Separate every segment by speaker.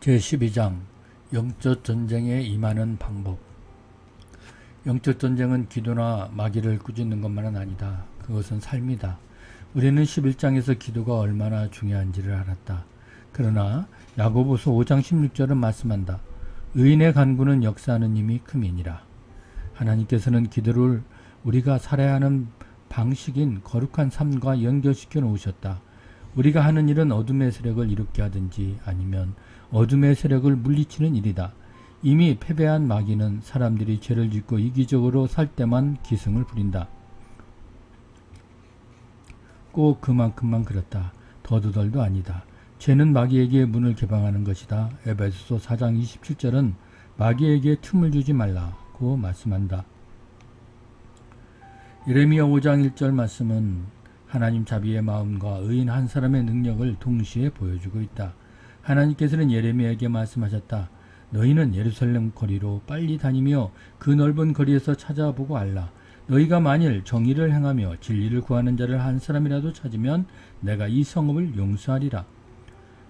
Speaker 1: 제12장 영적 전쟁에 임하는 방법. 영적 전쟁은 기도나 마귀를 꾸짖는 것만은 아니다. 그것은 삶이다. 우리는 11장에서 기도가 얼마나 중요한지를 알았다. 그러나 야고보서 5장 16절은 말씀한다. 의인의 간구는 역사하는 힘이 큼이니라. 하나님께서는 기도를 우리가 살아야 하는 방식인 거룩한 삶과 연결시켜 놓으셨다. 우리가 하는 일은 어둠의 세력을 이롭게 하든지 아니면 어둠의 세력을 물리치는 일이다. 이미 패배한 마귀는 사람들이 죄를 짓고 이기적으로 살 때만 기승을 부린다. 꼭 그만큼만 그렇다. 더도덜도 아니다. 죄는 마귀에게 문을 개방하는 것이다. 에베소서 4장 27절은 마귀에게 틈을 주지 말라고 말씀한다. 예레미야 5장 1절 말씀은 하나님 자비의 마음과 의인 한 사람의 능력을 동시에 보여주고 있다. 하나님께서는 예레미야에게 말씀하셨다. 너희는 예루살렘 거리로 빨리 다니며 그 넓은 거리에서 찾아보고 알라. 너희가 만일 정의를 행하며 진리를 구하는 자를 한 사람이라도 찾으면 내가 이 성읍을 용서하리라.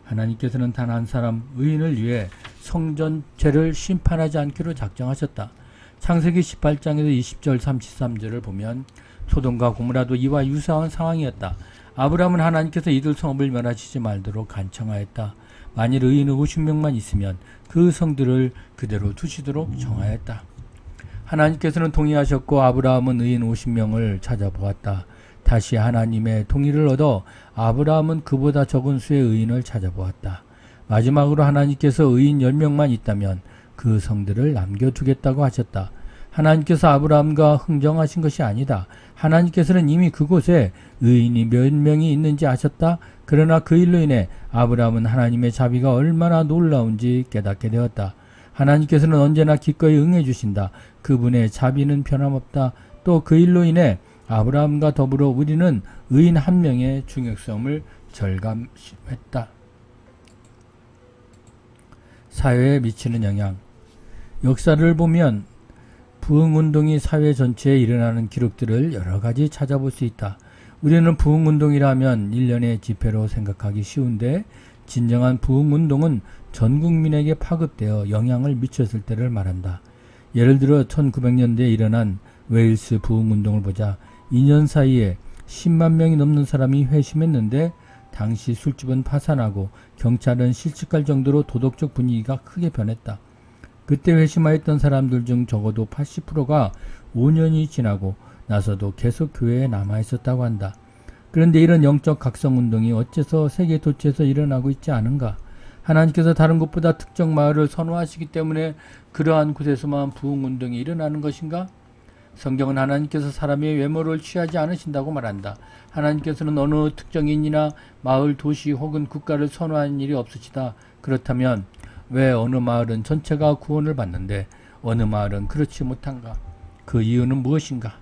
Speaker 1: 하나님께서는 단 한 사람 의인을 위해 성전체를 심판하지 않기로 작정하셨다. 창세기 18장에서 20절 33절을 보면 소돔과 고모라도 이와 유사한 상황이었다. 아브라함은 하나님께서 이들 성읍을 멸하시지 말도록 간청하였다. 만일 의인 50명만 있으면 그 성들을 그대로 두시도록 정하였다. 하나님께서는 동의하셨고 아브라함은 의인 50명을 찾아보았다. 다시 하나님의 동의를 얻어 아브라함은 그보다 적은 수의 의인을 찾아보았다. 마지막으로 하나님께서 의인 10명만 있다면 그 성들을 남겨두겠다고 하셨다. 하나님께서 아브라함과 흥정하신 것이 아니다. 하나님께서는 이미 그곳에 의인이 몇 명이 있는지 아셨다. 그러나 그 일로 인해 아브라함은 하나님의 자비가 얼마나 놀라운지 깨닫게 되었다. 하나님께서는 언제나 기꺼이 응해 주신다. 그분의 자비는 변함없다. 또 그 일로 인해 아브라함과 더불어 우리는 의인 한 명의 중요성을 절감했다. 사회에 미치는 영향. 역사를 보면 부흥운동이 사회 전체에 일어나는 기록들을 여러 가지 찾아볼 수 있다. 우리는 부흥운동이라면 일련의 집회로 생각하기 쉬운데 진정한 부흥운동은 전 국민에게 파급되어 영향을 미쳤을 때를 말한다. 예를 들어 1900년대에 일어난 웨일스 부흥운동을 보자. 2년 사이에 10만 명이 넘는 사람이 회심했는데 당시 술집은 파산하고 경찰은 실직할 정도로 도덕적 분위기가 크게 변했다. 그때 회심하였던 사람들 중 적어도 80%가 5년이 지나고 나서도 계속 교회에 남아있었다고 한다. 그런데 이런 영적 각성운동이 어째서 세계 도처에서 일어나고 있지 않은가? 하나님께서 다른 곳보다 특정 마을을 선호하시기 때문에 그러한 곳에서만 부흥운동이 일어나는 것인가? 성경은 하나님께서 사람의 외모를 취하지 않으신다고 말한다. 하나님께서는 어느 특정인이나 마을, 도시 혹은 국가를 선호하는 일이 없으시다. 그렇다면 왜 어느 마을은 전체가 구원을 받는데 어느 마을은 그렇지 못한가? 그 이유는 무엇인가?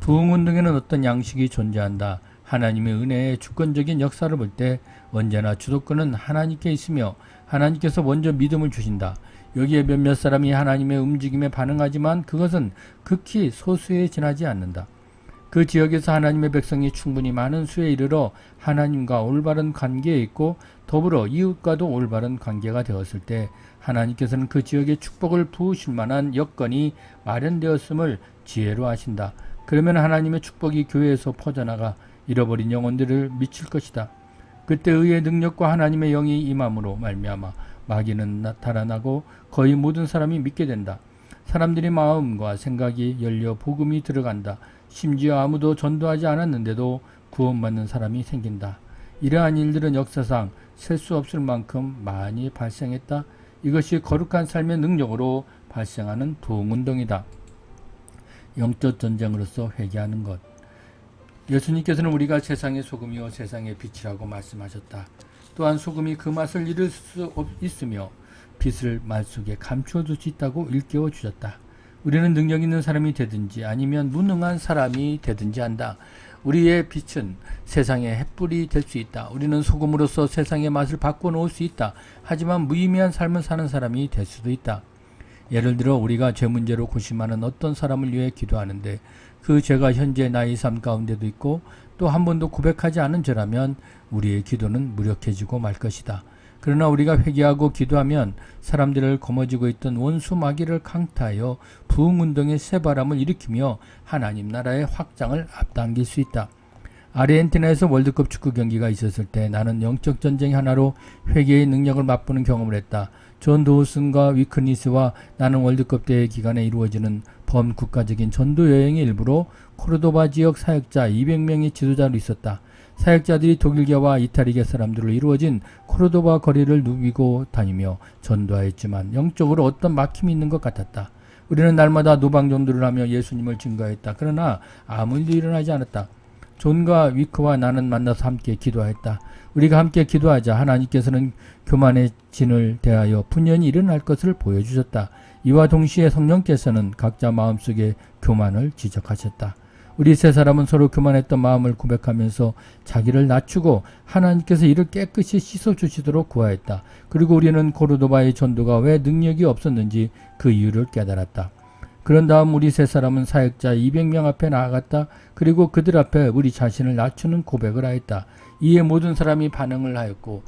Speaker 1: 부흥운동에는 어떤 양식이 존재한다. 하나님의 은혜의 주권적인 역사를 볼 때 언제나 주도권은 하나님께 있으며 하나님께서 먼저 믿음을 주신다. 여기에 몇몇 사람이 하나님의 움직임에 반응하지만 그것은 극히 소수에 지나지 않는다. 그 지역에서 하나님의 백성이 충분히 많은 수에 이르러 하나님과 올바른 관계에 있고 더불어 이웃과도 올바른 관계가 되었을 때 하나님께서는 그 지역에 축복을 부으실 만한 여건이 마련되었음을 지혜로 하신다. 그러면 하나님의 축복이 교회에서 퍼져나가 잃어버린 영혼들을 미칠 것이다. 그때 의의 능력과 하나님의 영이 임함으로 말미암아 마귀는 달아나고 거의 모든 사람이 믿게 된다. 사람들의 마음과 생각이 열려 복음이 들어간다. 심지어 아무도 전도하지 않았는데도 구원받는 사람이 생긴다. 이러한 일들은 역사상 셀 수 없을 만큼 많이 발생했다. 이것이 거룩한 삶의 능력으로 발생하는 부흥운동이다. 영적 전쟁으로서 회개하는 것. 예수님께서는 우리가 세상의 소금이요 세상의 빛이라고 말씀하셨다. 또한 소금이 그 맛을 잃을 수 있으며 빛을 말 속에 감추어둘 수 있다고 일깨워 주셨다. 우리는 능력 있는 사람이 되든지 아니면 무능한 사람이 되든지 한다. 우리의 빛은 세상의 햇불이 될 수 있다. 우리는 소금으로서 세상의 맛을 바꿔놓을 수 있다. 하지만 무의미한 삶을 사는 사람이 될 수도 있다. 예를 들어 우리가 죄 문제로 고심하는 어떤 사람을 위해 기도하는데 그 죄가 현재 나의 삶 가운데도 있고 또 한 번도 고백하지 않은 죄라면 우리의 기도는 무력해지고 말 것이다. 그러나 우리가 회개하고 기도하면 사람들을 거머쥐고 있던 원수 마귀를 강타하여 부흥운동의 새바람을 일으키며 하나님 나라의 확장을 앞당길 수 있다. 아르헨티나에서 월드컵 축구 경기가 있었을 때 나는 영적 전쟁 하나로 회개의 능력을 맛보는 경험을 했다. 존 도우슨과 위크니스와 나는 월드컵 대회 기간에 이루어지는 범국가적인 전도 여행의 일부로 코르도바 지역 사역자 200명의 지도자로 있었다. 사역자들이 독일계와 이탈리계 사람들로 이루어진 코르도바 거리를 누비고 다니며 전도하였지만 영적으로 어떤 막힘이 있는 것 같았다. 우리는 날마다 노방전도를 하며 예수님을 증거했다. 그러나 아무 일도 일어나지 않았다. 존과 위크와 나는 만나서 함께 기도했다. 우리가 함께 기도하자 하나님께서는 교만의 진을 대하여 분연히 일어날 것을 보여주셨다. 이와 동시에 성령께서는 각자 마음속에 교만을 지적하셨다. 우리 세 사람은 서로 교만했던 마음을 고백하면서 자기를 낮추고 하나님께서 이를 깨끗이 씻어주시도록 구하였다. 그리고 우리는 코르도바의 전도가 왜 능력이 없었는지 그 이유를 깨달았다. 그런 다음 우리 세 사람은 사역자 200명 앞에 나아갔다. 그리고 그들 앞에 우리 자신을 낮추는 고백을 하였다. 이에 모든 사람이 반응을 하였고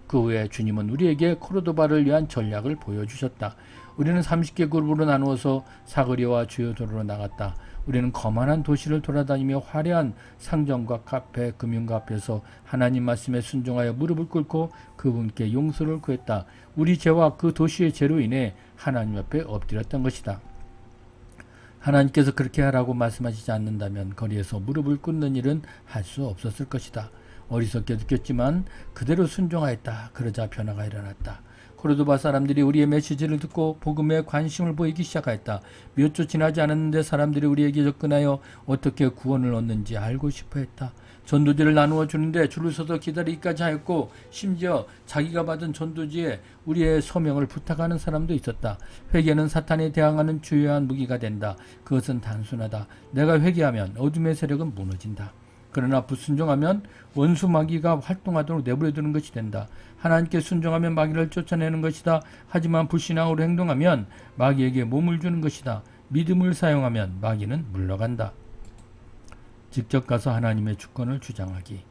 Speaker 1: 그 후에 주님은 우리에게 코르도바를 위한 전략을 보여주셨다. 우리는 30개 그룹으로 나누어서 사거리와 주요 도로로 나갔다. 우리는 거만한 도시를 돌아다니며 화려한 상점과 카페, 금융가 앞에서 하나님 말씀에 순종하여 무릎을 꿇고 그분께 용서를 구했다. 우리 죄와 그 도시의 죄로 인해 하나님 앞에 엎드렸던 것이다. 하나님께서 그렇게 하라고 말씀하시지 않는다면 거리에서 무릎을 꿇는 일은 할 수 없었을 것이다. 어리석게 느꼈지만 그대로 순종하였다. 그러자 변화가 일어났다. 코르도바 사람들이 우리의 메시지를 듣고 복음에 관심을 보이기 시작하였다. 몇 주 지나지 않았는데 사람들이 우리에게 접근하여 어떻게 구원을 얻는지 알고 싶어 했다. 전도지를 나누어 주는데 줄을 서서 기다리기까지 하였고 심지어 자기가 받은 전도지에 우리의 서명을 부탁하는 사람도 있었다. 회개는 사탄에 대항하는 주요한 무기가 된다. 그것은 단순하다. 내가 회개하면 어둠의 세력은 무너진다. 그러나 불순종하면 원수 마귀가 활동하도록 내버려두는 것이 된다. 하나님께 순종하면 마귀를 쫓아내는 것이다. 하지만 불신앙으로 행동하면 마귀에게 몸을 주는 것이다. 믿음을 사용하면 마귀는 물러간다. 직접 가서 하나님의 주권을 주장하기.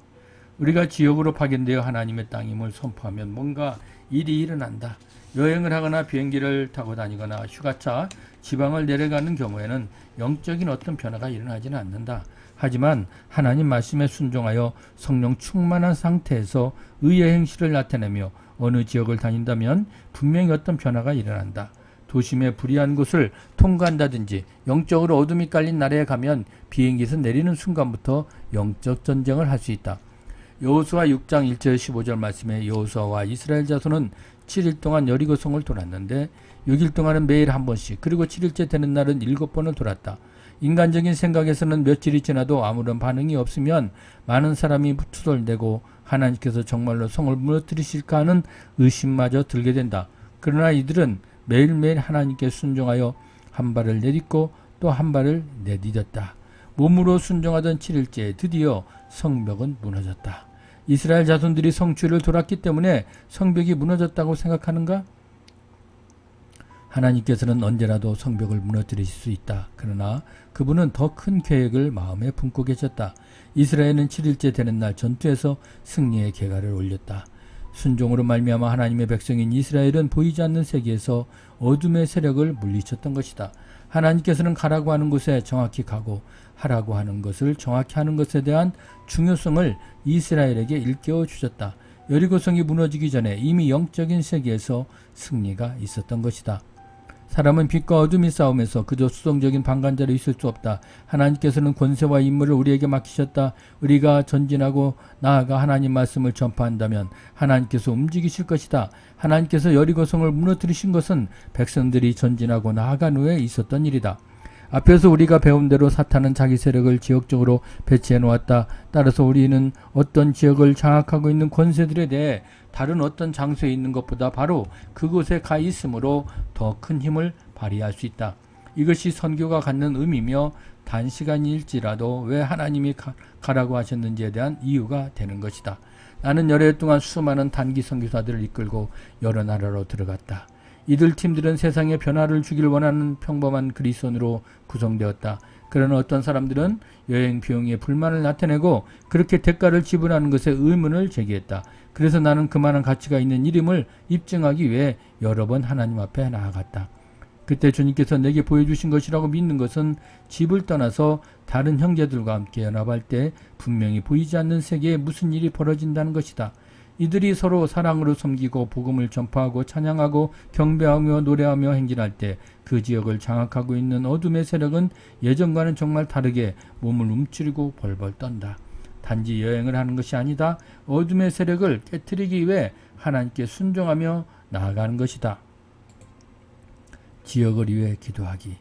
Speaker 1: 우리가 지역으로 파견되어 하나님의 땅임을 선포하면 뭔가 일이 일어난다. 여행을 하거나 비행기를 타고 다니거나 휴가차, 지방을 내려가는 경우에는 영적인 어떤 변화가 일어나지는 않는다. 하지만 하나님 말씀에 순종하여 성령 충만한 상태에서 의의 행실을 나타내며 어느 지역을 다닌다면 분명히 어떤 변화가 일어난다. 도심의 불의한 곳을 통과한다든지 영적으로 어둠이 깔린 나라에 가면 비행기에서 내리는 순간부터 영적 전쟁을 할 수 있다. 여호수아 6장 1절 15절 말씀에 여호수아와 이스라엘 자손은 7일 동안 여리고성을 돌았는데 6일 동안은 매일 한 번씩 그리고 7일째 되는 날은 7번을 돌았다. 인간적인 생각에서는 며칠이 지나도 아무런 반응이 없으면 많은 사람이 투덜대고 하나님께서 정말로 성을 무너뜨리실까 하는 의심마저 들게 된다. 그러나 이들은 매일매일 하나님께 순종하여 한 발을 내딛고 또 한 발을 내딛었다. 몸으로 순종하던 7일째 드디어 성벽은 무너졌다. 이스라엘 자손들이 성취를 돌았기 때문에 성벽이 무너졌다고 생각하는가? 하나님께서는 언제라도 성벽을 무너뜨리실 수 있다. 그러나 그분은 더 큰 계획을 마음에 품고 계셨다. 이스라엘은 7일째 되는 날 전투에서 승리의 계가를 올렸다. 순종으로 말미암아 하나님의 백성인 이스라엘은 보이지 않는 세계에서 어둠의 세력을 물리쳤던 것이다. 하나님께서는 가라고 하는 곳에 정확히 가고 하라고 하는 것을 정확히 하는 것에 대한 중요성을 이스라엘에게 일깨워 주셨다. 여리고성이 무너지기 전에 이미 영적인 세계에서 승리가 있었던 것이다. 사람은 빛과 어둠이 싸움에서 그저 수동적인 방관자로 있을 수 없다. 하나님께서는 권세와 임무를 우리에게 맡기셨다. 우리가 전진하고 나아가 하나님 말씀을 전파한다면 하나님께서 움직이실 것이다. 하나님께서 여리고성을 무너뜨리신 것은 백성들이 전진하고 나아간 후에 있었던 일이다. 앞에서 우리가 배운 대로 사탄은 자기 세력을 지역적으로 배치해 놓았다. 따라서 우리는 어떤 지역을 장악하고 있는 권세들에 대해 다른 어떤 장소에 있는 것보다 바로 그곳에 가 있으므로 더 큰 힘을 발휘할 수 있다. 이것이 선교가 갖는 의미며 단시간일지라도 왜 하나님이 가라고 하셨는지에 대한 이유가 되는 것이다. 나는 여러 해 동안 수많은 단기 선교사들을 이끌고 여러 나라로 들어갔다. 이들 팀들은 세상에 변화를 주길 원하는 평범한 그리스도인으로 구성되었다. 그러나 어떤 사람들은 여행 비용에 불만을 나타내고 그렇게 대가를 지불하는 것에 의문을 제기했다. 그래서 나는 그만한 가치가 있는 이름을 입증하기 위해 여러 번 하나님 앞에 나아갔다. 그때 주님께서 내게 보여주신 것이라고 믿는 것은 집을 떠나서 다른 형제들과 함께 연합할 때 분명히 보이지 않는 세계에 무슨 일이 벌어진다는 것이다. 이들이 서로 사랑으로 섬기고 복음을 전파하고 찬양하고 경배하며 노래하며 행진할 때 그 지역을 장악하고 있는 어둠의 세력은 예전과는 정말 다르게 몸을 움츠리고 벌벌 떤다. 단지 여행을 하는 것이 아니다. 어둠의 세력을 깨트리기 위해 하나님께 순종하며 나아가는 것이다. 지역을 위해 기도하기.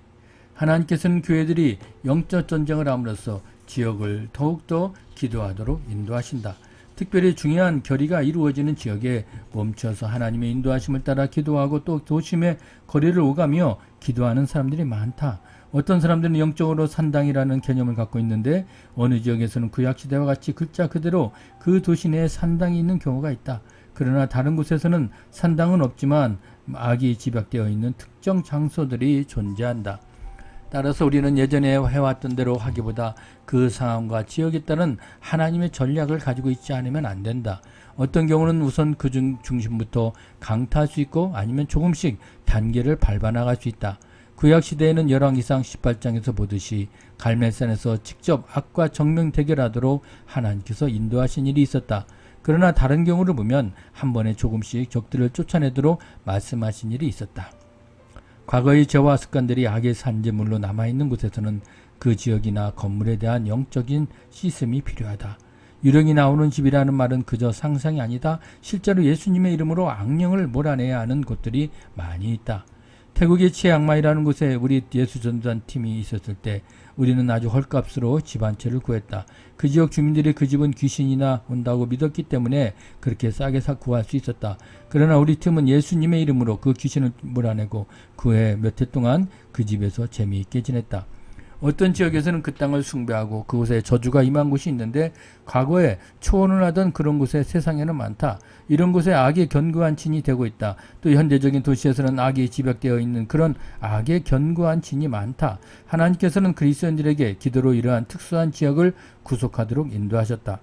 Speaker 1: 하나님께서는 교회들이 영적 전쟁을 함으로써 지역을 더욱더 기도하도록 인도하신다. 특별히 중요한 결의가 이루어지는 지역에 멈춰서 하나님의 인도하심을 따라 기도하고 또 도심의 거리를 오가며 기도하는 사람들이 많다. 어떤 사람들은 영적으로 산당이라는 개념을 갖고 있는데 어느 지역에서는 구약시대와 같이 글자 그대로 그 도시 내에 산당이 있는 경우가 있다. 그러나 다른 곳에서는 산당은 없지만 악이 집약되어 있는 특정 장소들이 존재한다. 따라서 우리는 예전에 해왔던 대로 하기보다 그 상황과 지역에 따른 하나님의 전략을 가지고 있지 않으면 안 된다. 어떤 경우는 우선 그 중심부터 강타할 수 있고 아니면 조금씩 단계를 밟아 나갈 수 있다. 구약시대에는 열왕기상 18장에서 보듯이 갈멜산에서 직접 악과 정면 대결하도록 하나님께서 인도하신 일이 있었다. 그러나 다른 경우를 보면 한 번에 조금씩 적들을 쫓아내도록 말씀하신 일이 있었다. 과거의 죄와 습관들이 악의 산재물로 남아있는 곳에서는 그 지역이나 건물에 대한 영적인 씻음이 필요하다. 유령이 나오는 집이라는 말은 그저 상상이 아니다. 실제로 예수님의 이름으로 악령을 몰아내야 하는 곳들이 많이 있다. 태국의 치앙마이라는 곳에 우리 예수전도단 팀이 있었을 때 우리는 아주 헐값으로 집 한 채를 구했다. 그 지역 주민들이 그 집은 귀신이나 온다고 믿었기 때문에 그렇게 싸게 구할 수 있었다. 그러나 우리 팀은 예수님의 이름으로 그 귀신을 몰아내고 그 해 몇 해 동안 그 집에서 재미있게 지냈다. 어떤 지역에서는 그 땅을 숭배하고 그곳에 저주가 임한 곳이 있는데 과거에 초원을 하던 그런 곳에 세상에는 많다. 이런 곳에 악의 견고한 진이 되고 있다. 또 현대적인 도시에서는 악이 집약되어 있는 그런 악의 견고한 진이 많다. 하나님께서는 그리스도인들에게 기도로 이러한 특수한 지역을 구속하도록 인도하셨다.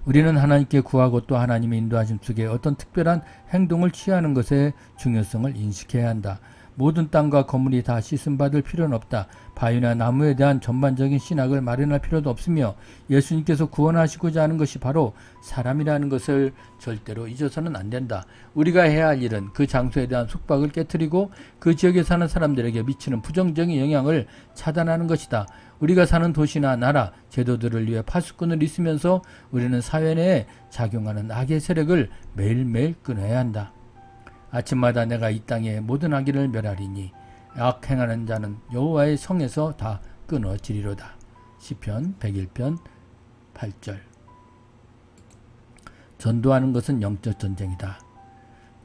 Speaker 1: 우리는 하나님께 구하고 또 하나님의 인도하심 속에 어떤 특별한 행동을 취하는 것의 중요성을 인식해야 한다. 모든 땅과 건물이 다 씻음받을 필요는 없다. 바위나 나무에 대한 전반적인 신학을 마련할 필요도 없으며 예수님께서 구원하시고자 하는 것이 바로 사람이라는 것을 절대로 잊어서는 안 된다. 우리가 해야 할 일은 그 장소에 대한 속박을 깨트리고 그 지역에 사는 사람들에게 미치는 부정적인 영향을 차단하는 것이다. 우리가 사는 도시나 나라, 제도들을 위해 파수꾼을 있으면서 우리는 사회 내에 작용하는 악의 세력을 매일매일 끊어야 한다. 아침마다 내가 이 땅의 모든 악인을 멸하리니 악행하는 자는 여호와의 성에서 다 끊어지리로다. 시편 101편 8절. 전도하는 것은 영적 전쟁이다.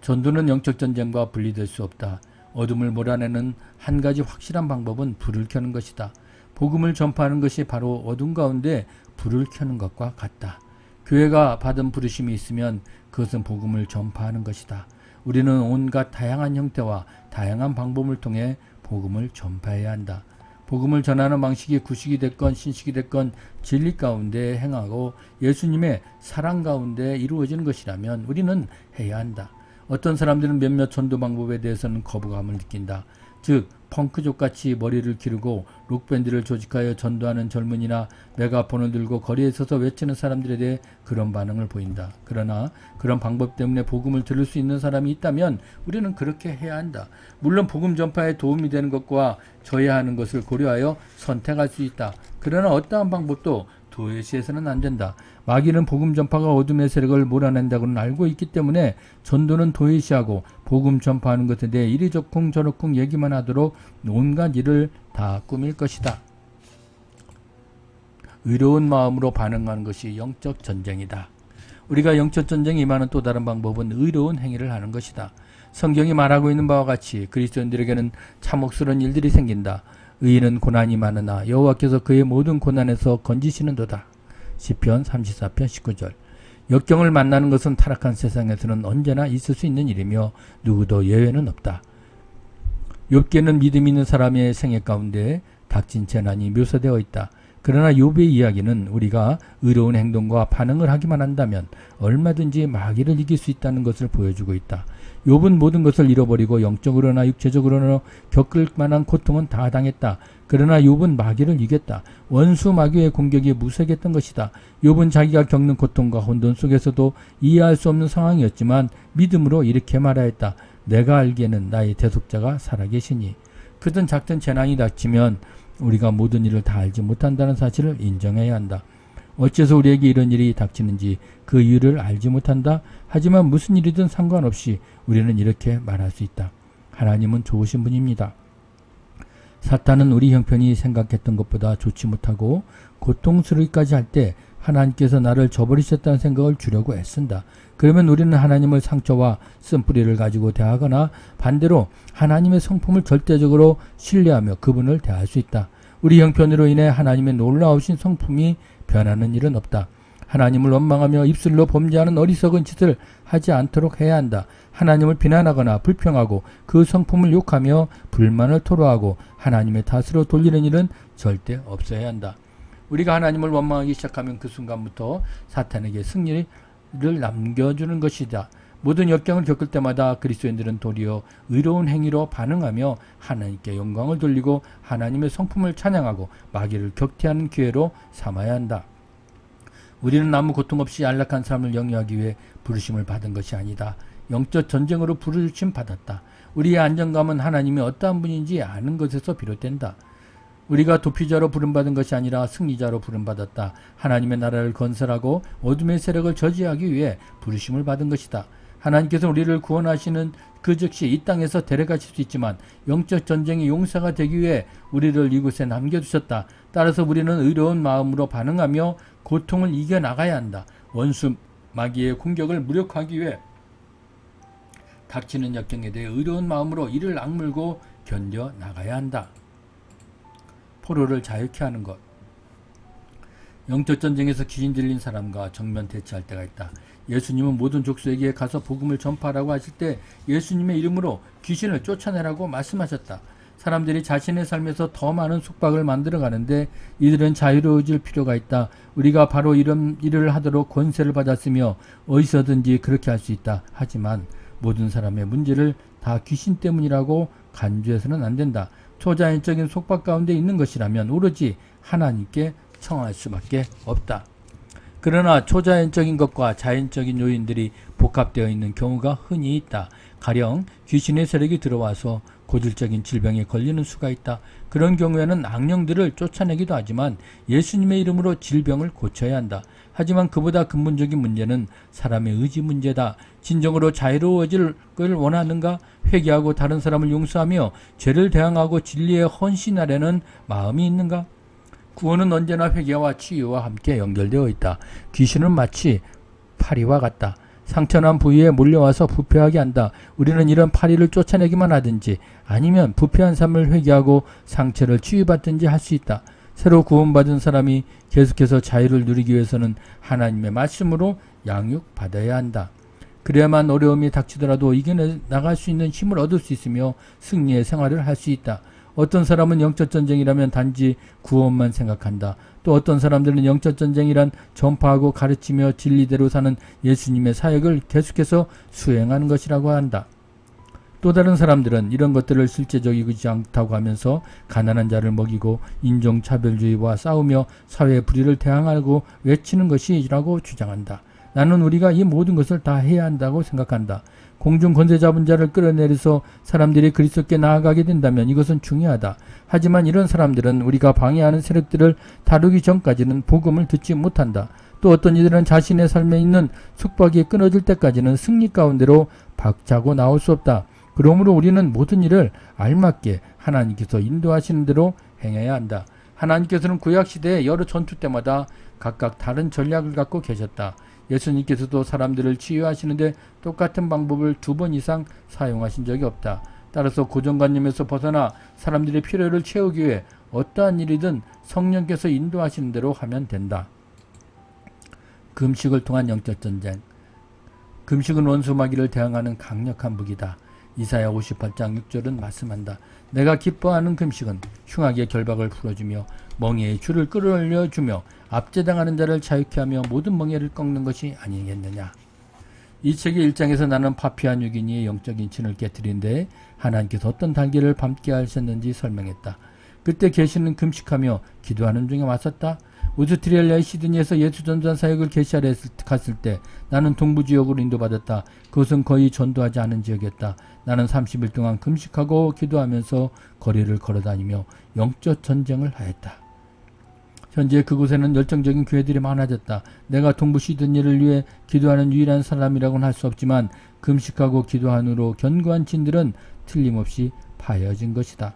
Speaker 1: 전도는 영적 전쟁과 분리될 수 없다. 어둠을 몰아내는 한 가지 확실한 방법은 불을 켜는 것이다. 복음을 전파하는 것이 바로 어둠 가운데 불을 켜는 것과 같다. 교회가 받은 부르심이 있으면 그것은 복음을 전파하는 것이다. 우리는 온갖 다양한 형태와 다양한 방법을 통해 복음을 전파해야 한다. 복음을 전하는 방식이 구식이 됐건 신식이 됐건 진리 가운데 행하고 예수님의 사랑 가운데 이루어지는 것이라면 우리는 해야 한다. 어떤 사람들은 몇몇 전도 방법에 대해서는 거부감을 느낀다. 즉 펑크족같이 머리를 기르고 록밴드를 조직하여 전도하는 젊은이나 메가폰을 들고 거리에 서서 외치는 사람들에 대해 그런 반응을 보인다. 그러나 그런 방법 때문에 복음을 들을 수 있는 사람이 있다면 우리는 그렇게 해야 한다. 물론 복음 전파에 도움이 되는 것과 져야 하는 것을 고려하여 선택할 수 있다. 그러나 어떠한 방법도 도외시해서는 안 된다. 마귀는 복음 전파가 어둠의 세력을 몰아낸다고는 알고 있기 때문에 전도는 도외시하고 복음 전파하는 것에 대해 이리저쿵 저리쿵 얘기만 하도록 온갖 일을 다 꾸밀 것이다. 의로운 마음으로 반응하는 것이 영적 전쟁이다. 우리가 영적 전쟁에 임하는 또 다른 방법은 의로운 행위를 하는 것이다. 성경이 말하고 있는 바와 같이 그리스도인들에게는 참혹스러운 일들이 생긴다. 의인은 고난이 많으나 여호와께서 그의 모든 고난에서 건지시는도다. 시편 34편 19절. 역경을 만나는 것은 타락한 세상에서는 언제나 있을 수 있는 일이며 누구도 예외는 없다. 욥기는 믿음 있는 사람의 생애 가운데 닥친 재난이 묘사되어 있다. 그러나 욥의 이야기는 우리가 의로운 행동과 반응을 하기만 한다면 얼마든지 마귀를 이길 수 있다는 것을 보여주고 있다. 욥은 모든 것을 잃어버리고 영적으로나 육체적으로나 겪을 만한 고통은 다 당했다. 그러나 욥은 마귀를 이겼다. 원수 마귀의 공격이 무색했던 것이다. 욥은 자기가 겪는 고통과 혼돈 속에서도 이해할 수 없는 상황이었지만 믿음으로 이렇게 말하였다. 내가 알기에는 나의 대속자가 살아계시니. 크든 작든 재난이 닥치면 우리가 모든 일을 다 알지 못한다는 사실을 인정해야 한다. 어째서 우리에게 이런 일이 닥치는지 그 이유를 알지 못한다. 하지만 무슨 일이든 상관없이 우리는 이렇게 말할 수 있다. 하나님은 좋으신 분입니다. 사탄은 우리 형편이 생각했던 것보다 좋지 못하고 고통스러기까지 할 때 하나님께서 나를 저버리셨다는 생각을 주려고 애쓴다. 그러면 우리는 하나님을 상처와 쓴뿌리를 가지고 대하거나 반대로 하나님의 성품을 절대적으로 신뢰하며 그분을 대할 수 있다. 우리 형편으로 인해 하나님의 놀라우신 성품이 변하는 일은 없다. 하나님을 원망하며 입술로 범죄하는 어리석은 짓을 하지 않도록 해야 한다. 하나님을 비난하거나 불평하고 그 성품을 욕하며 불만을 토로하고 하나님의 탓으로 돌리는 일은 절대 없어야 한다. 우리가 하나님을 원망하기 시작하면 그 순간부터 사탄에게 승리를 남겨주는 것이다. 모든 역경을 겪을 때마다 그리스도인들은 도리어 의로운 행위로 반응하며 하나님께 영광을 돌리고 하나님의 성품을 찬양하고 마귀를 격퇴하는 기회로 삼아야 한다. 우리는 아무 고통 없이 안락한 삶을 영위하기 위해 부르심을 받은 것이 아니다. 영적 전쟁으로 부르심 받았다. 우리의 안정감은 하나님이 어떠한 분인지 아는 것에서 비롯된다. 우리가 도피자로 부름받은 것이 아니라 승리자로 부름받았다. 하나님의 나라를 건설하고 어둠의 세력을 저지하기 위해 부르심을 받은 것이다. 하나님께서 우리를 구원하시는 그 즉시 이 땅에서 데려가실 수 있지만 영적 전쟁의 용사가 되기 위해 우리를 이곳에 남겨두셨다. 따라서 우리는 의로운 마음으로 반응하며 고통을 이겨나가야 한다. 원수 마귀의 공격을 무력화하기 위해 닥치는 역경에 대해 의로운 마음으로 이를 악물고 견뎌나가야 한다. 포로를 자유케 하는 것. 영적 전쟁에서 귀신 들린 사람과 정면 대치할 때가 있다. 예수님은 모든 족속에게 가서 복음을 전파하라고 하실 때 예수님의 이름으로 귀신을 쫓아내라고 말씀하셨다. 사람들이 자신의 삶에서 더 많은 속박을 만들어 가는데 이들은 자유로워질 필요가 있다. 우리가 바로 이런 일을 하도록 권세를 받았으며 어디서든지 그렇게 할 수 있다. 하지만 모든 사람의 문제를 다 귀신 때문이라고 간주해서는 안 된다. 초자연적인 속박 가운데 있는 것이라면 오로지 하나님께 청할 수밖에 없다. 그러나 초자연적인 것과 자연적인 요인들이 복합되어 있는 경우가 흔히 있다. 가령 귀신의 세력이 들어와서 고질적인 질병에 걸리는 수가 있다. 그런 경우에는 악령들을 쫓아내기도 하지만 예수님의 이름으로 질병을 고쳐야 한다. 하지만 그보다 근본적인 문제는 사람의 의지 문제다. 진정으로 자유로워질 걸 원하는가? 회개하고 다른 사람을 용서하며 죄를 대항하고 진리에 헌신하려는 마음이 있는가? 구원은 언제나 회개와 치유와 함께 연결되어 있다. 귀신은 마치 파리와 같다. 상처난 부위에 몰려와서 부패하게 한다. 우리는 이런 파리를 쫓아내기만 하든지 아니면 부패한 삶을 회개하고 상처를 치유받든지 할 수 있다. 새로 구원받은 사람이 계속해서 자유를 누리기 위해서는 하나님의 말씀으로 양육받아야 한다. 그래야만 어려움이 닥치더라도 이겨나갈 수 있는 힘을 얻을 수 있으며 승리의 생활을 할 수 있다. 어떤 사람은 영적 전쟁이라면 단지 구원만 생각한다. 또 어떤 사람들은 영적 전쟁이란 전파하고 가르치며 진리대로 사는 예수님의 사역을 계속해서 수행하는 것이라고 한다. 또 다른 사람들은 이런 것들을 실제적이지 않다고 하면서 가난한 자를 먹이고 인종차별주의와 싸우며 사회의 불의를 대항하고 외치는 것이라고 주장한다. 나는 우리가 이 모든 것을 다 해야 한다고 생각한다. 공중 권세 잡은 자를 끌어내려서 사람들이 그리스도께 나아가게 된다면 이것은 중요하다. 하지만 이런 사람들은 우리가 방해하는 세력들을 다루기 전까지는 복음을 듣지 못한다. 또 어떤 이들은 자신의 삶에 있는 숙박이 끊어질 때까지는 승리 가운데로 박차고 나올 수 없다. 그러므로 우리는 모든 일을 알맞게 하나님께서 인도하시는 대로 행해야 한다. 하나님께서는 구약시대의 여러 전투 때마다 각각 다른 전략을 갖고 계셨다. 예수님께서도 사람들을 치유하시는데 똑같은 방법을 2번 이상 사용하신 적이 없다. 따라서 고정관념에서 벗어나 사람들의 필요를 채우기 위해 어떠한 일이든 성령께서 인도하시는 대로 하면 된다. 금식을 통한 영적 전쟁. 금식은 원수 마귀를 대항하는 강력한 무기다. 이사야 58장 6절은 말씀한다. 내가 기뻐하는 금식은 흉악의 결박을 풀어주며 멍에의 줄을 끌어올려주며 압제당하는 자를 자유케 하며 모든 멍에를 꺾는 것이 아니겠느냐. 이 책의 1장에서 나는 파피아 뉴기니의 영적인 진을 깨뜨린데 하나님께서 어떤 단계를 밟게 하셨는지 설명했다. 그때 계시는 금식하며 기도하는 중에 왔었다. 오스트리아의 시드니에서 예수 전도한 사역을 개시하러 갔을 때 나는 동부 지역으로 인도받았다. 그것은 거의 전도하지 않은 지역이었다. 나는 30일 동안 금식하고 기도하면서 거리를 걸어다니며 영적 전쟁을 하였다. 현재 그곳에는 열정적인 교회들이 많아졌다. 내가 동부 시드니를 위해 기도하는 유일한 사람이라고는 할 수 없지만 금식하고 기도한으로 견고한 진들은 틀림없이 파여진 것이다.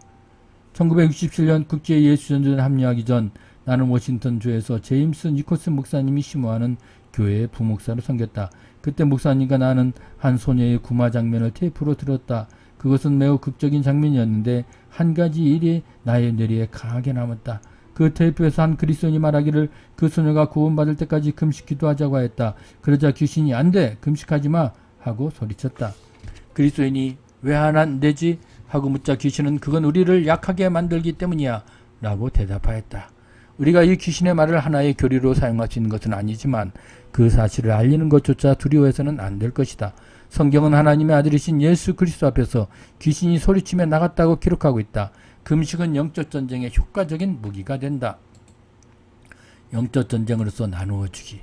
Speaker 1: 1967년 국제 예수전도에 합류하기 전 나는 워싱턴주에서 제임스 니콜스 목사님이 심호하는 교회의 부목사로 섬겼다. 그때 목사님과 나는 한 소녀의 구마 장면을 테이프로 들었다. 그것은 매우 극적인 장면이었는데 한 가지 일이 나의 뇌리에 강하게 남았다. 그 테이프에서 한 그리스도인이 말하기를 그 소녀가 구원받을 때까지 금식 기도하자고 하였다. 그러자 귀신이 안 돼! 금식하지 마! 하고 소리쳤다. 그리스도인이 왜 안 되지? 하고 묻자 귀신은 그건 우리를 약하게 만들기 때문이야 라고 대답하였다. 우리가 이 귀신의 말을 하나의 교리로 사용할 수 있는 것은 아니지만 그 사실을 알리는 것조차 두려워해서는 안 될 것이다. 성경은 하나님의 아들이신 예수 그리스도 앞에서 귀신이 소리치며 나갔다고 기록하고 있다. 금식은 영적 전쟁의 효과적인 무기가 된다. 영적 전쟁으로서 나누어 주기.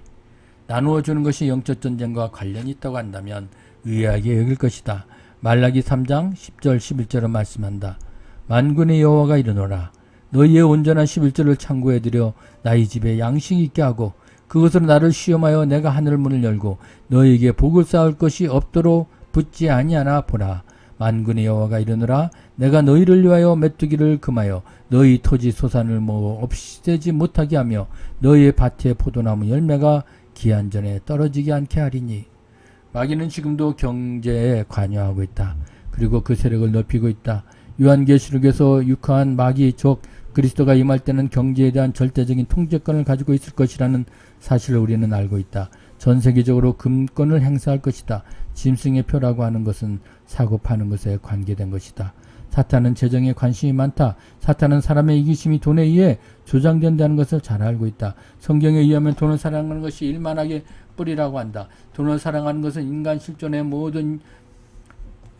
Speaker 1: 나누어 주는 것이 영적 전쟁과 관련이 있다고 한다면 의아하게 여길 것이다. 말라기 3장 10절 11절은 말씀한다. 만군의 여호와가 이르노라. 너희의 온전한 11절을 창고에 들여 나의 집에 양식이 있게 하고 그것으로 나를 시험하여 내가 하늘 문을 열고 너희에게 복을 쌓을 것이 없도록 붙지 아니하나 보라. 만군의 여호와가 이르노라. 내가 너희를 위하여 메뚜기를 금하여 너희 토지 소산을 모아 없애지 못하게 하며 너희의 밭의 포도나무 열매가 기한 전에 떨어지게 않게 하리니. 마귀는 지금도 경제에 관여하고 있다. 그리고 그 세력을 넓히고 있다. 요한계시록에서 육화한 마귀 즉 그리스도가 임할 때는 경제에 대한 절대적인 통제권을 가지고 있을 것이라는 사실을 우리는 알고 있다. 전 세계적으로 금권을 행사할 것이다. 짐승의 표라고 하는 것은 사고 파는 것에 관계된 것이다. 사탄은 재정에 관심이 많다. 사탄은 사람의 이기심이 돈에 의해 조장된다는 것을 잘 알고 있다. 성경에 의하면 돈을 사랑하는 것이 일만하게 뿌리라고 한다. 돈을 사랑하는 것은 인간 실존의 모든